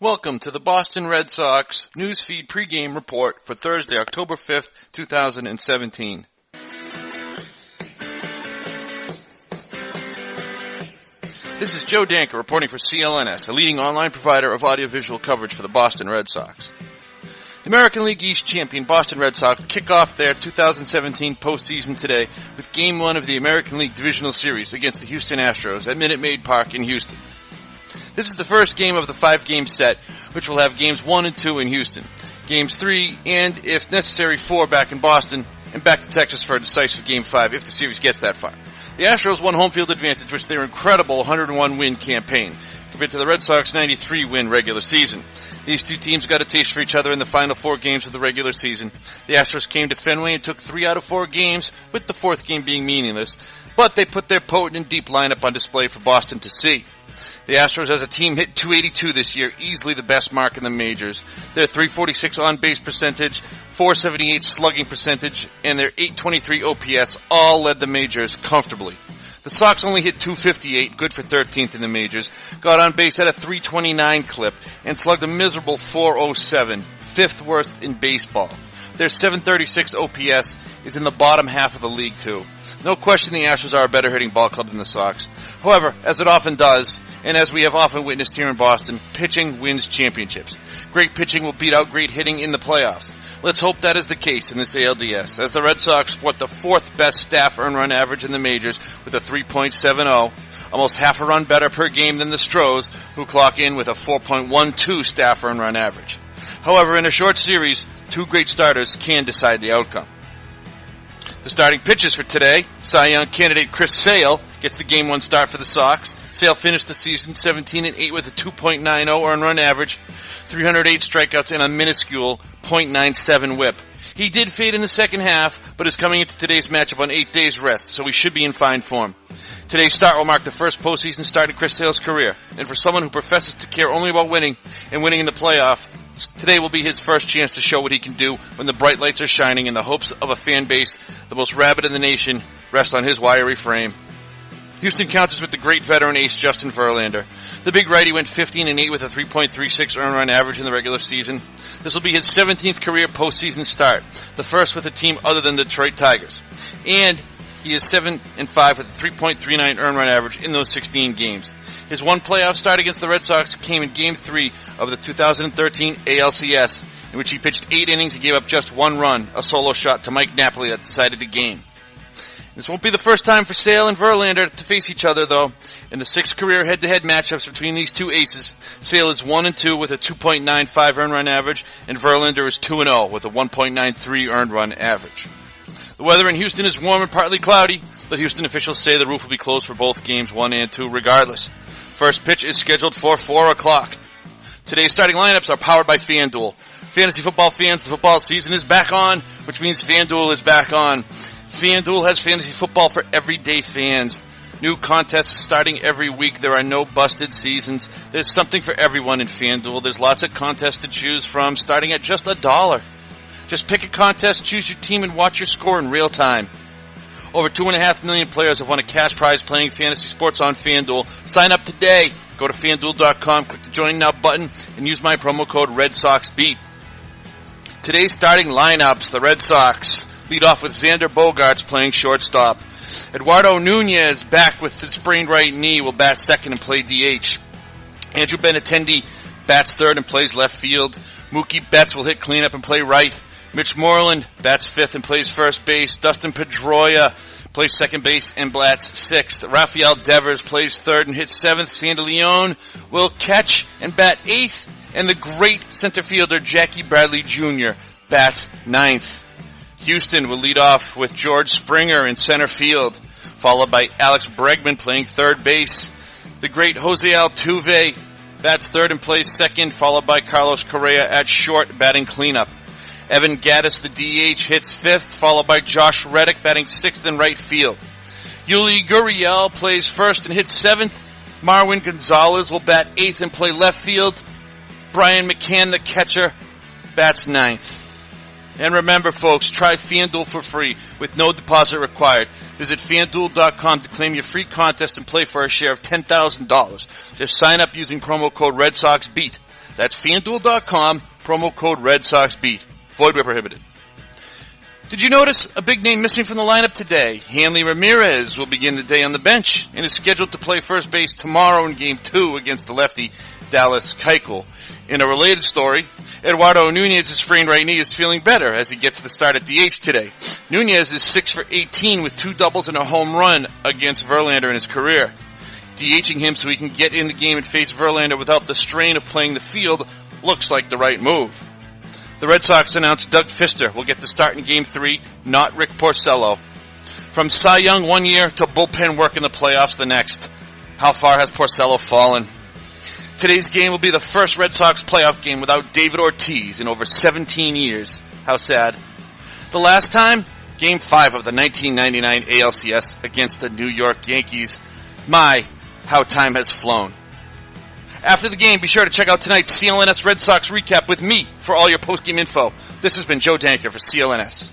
Welcome to the Boston Red Sox Newsfeed Pregame Report for Thursday, October 5th, 2017. This is Joe Danker reporting for CLNS, a leading online provider of audiovisual coverage for the Boston Red Sox. The American League East champion Boston Red Sox kick off their 2017 postseason today with Game 1 of the American League Divisional Series against the Houston Astros at Minute Maid Park in Houston. This is the first game of the 5-game set, which will have Games 1 and 2 in Houston, Games 3 and, if necessary, 4 back in Boston, and back to Texas for a decisive Game 5 if the series gets that far. The Astros won home field advantage, which their incredible 101-win campaign, compared to the Red Sox 93-win regular season. These two teams got a taste for each other in the final 4 games of the regular season. The Astros came to Fenway and took 3 out of 4 games, with the 4th game being meaningless, but they put their potent and deep lineup on display for Boston to see. The Astros as a team hit .282 this year, easily the best mark in the majors. Their .346 on-base percentage, .478 slugging percentage, and their .823 OPS all led the majors comfortably. The Sox only hit .258, good for 13th in the majors, got on base at a .329 clip, and slugged a miserable .407, 5th worst in baseball. Their .736 OPS is in the bottom half of the league, too. No question the Astros are a better hitting ball club than the Sox. However, as it often does, and as we have often witnessed here in Boston, pitching wins championships. Great pitching will beat out great hitting in the playoffs. Let's hope that is the case in this ALDS, as the Red Sox sport the 4th best staff earned run average in the majors with a 3.70, almost half a run better per game than the Astros, who clock in with a 4.12 staff earned run average. However, in a short series, 2 great starters can decide the outcome. The starting pitchers for today, Cy Young candidate Chris Sale gets the Game 1 start for the Sox. Sale finished the season 17-8 with a 2.90 earned run average, 308 strikeouts, and a minuscule .97 whip. He did fade in the second half, but is coming into today's matchup on 8 days rest, so he should be in fine form. Today's start will mark the first postseason start in Chris Sale's career, and for someone who professes to care only about winning and winning in the playoff, today will be his first chance to show what he can do when the bright lights are shining and the hopes of a fan base, the most rabid in the nation, rest on his wiry frame. Houston counters with the great veteran ace Justin Verlander. The big righty went 15-8 with a 3.36 earned run average in the regular season. This will be his 17th career postseason start, the first with a team other than the Detroit Tigers. And he is 7-5 with a 3.39 earned run average in those 16 games. His one playoff start against the Red Sox came in Game 3 of the 2013 ALCS, in which he pitched 8 innings and gave up just 1 run, a solo shot to Mike Napoli that decided the game. This won't be the first time for Sale and Verlander to face each other, though. In the 6 career head-to-head matchups between these two aces, Sale is 1-2 with a 2.95 earned run average, and Verlander is 2-0 with a 1.93 earned run average. The weather in Houston is warm and partly cloudy, but Houston officials say the roof will be closed for both games 1 and 2 regardless. First pitch is scheduled for 4 o'clock. Today's starting lineups are powered by FanDuel. Fantasy football fans, the football season is back on, which means FanDuel is back on. FanDuel has fantasy football for everyday fans. New contests starting every week. There are no busted seasons. There's something for everyone in FanDuel. There's lots of contests to choose from, starting at just $1. Just pick a contest, choose your team, and watch your score in real time. Over 2.5 million players have won a cash prize playing fantasy sports on FanDuel. Sign up today. Go to FanDuel.com, click the Join Now button, and use my promo code RedSoxBeat. Today's starting lineups, the Red Sox lead off with Xander Bogaerts playing shortstop. Eduardo Nunez, back with his sprained right knee, will bat second and play DH. Andrew Benintendi bats third and plays left field. Mookie Betts will hit cleanup and play right. Mitch Moreland bats fifth and plays first base. Dustin Pedroia plays second base and bats sixth. Rafael Devers plays third and hits seventh. Sandy Leon will catch and bat eighth. And the great center fielder Jackie Bradley Jr. bats ninth. Houston will lead off with George Springer in center field, followed by Alex Bregman playing third base. The great Jose Altuve bats third and plays second, followed by Carlos Correa at short, batting cleanup. Evan Gattis, the DH, hits fifth, followed by Josh Reddick batting sixth in right field. Yuli Gurriel plays first and hits seventh. Marwin Gonzalez will bat eighth and play left field. Brian McCann, the catcher, bats ninth. And remember, folks, try FanDuel for free with no deposit required. Visit FanDuel.com to claim your free contest and play for a share of $10,000. Just sign up using promo code RedSoxBeat. That's FanDuel.com, promo code Red Sox Beat. Void where prohibited. Did you notice a big name missing from the lineup today? Hanley Ramirez will begin the day on the bench and is scheduled to play first base tomorrow in Game 2 against the lefty Dallas Keuchel. In a related story, Eduardo Nunez's sprained right knee is feeling better as he gets the start at DH today. Nunez is 6 for 18 with 2 doubles and a home run against Verlander in his career. DHing him so he can get in the game and face Verlander without the strain of playing the field looks like the right move. The Red Sox announced Doug Fister will get the start in Game 3, not Rick Porcello. From Cy Young one year to bullpen work in the playoffs the next. How far has Porcello fallen? Today's game will be the first Red Sox playoff game without David Ortiz in over 17 years. How sad. The last time, Game 5 of the 1999 ALCS against the New York Yankees. My, how time has flown. After the game, be sure to check out tonight's CLNS Red Sox recap with me for all your postgame info. This has been Joe Danker for CLNS.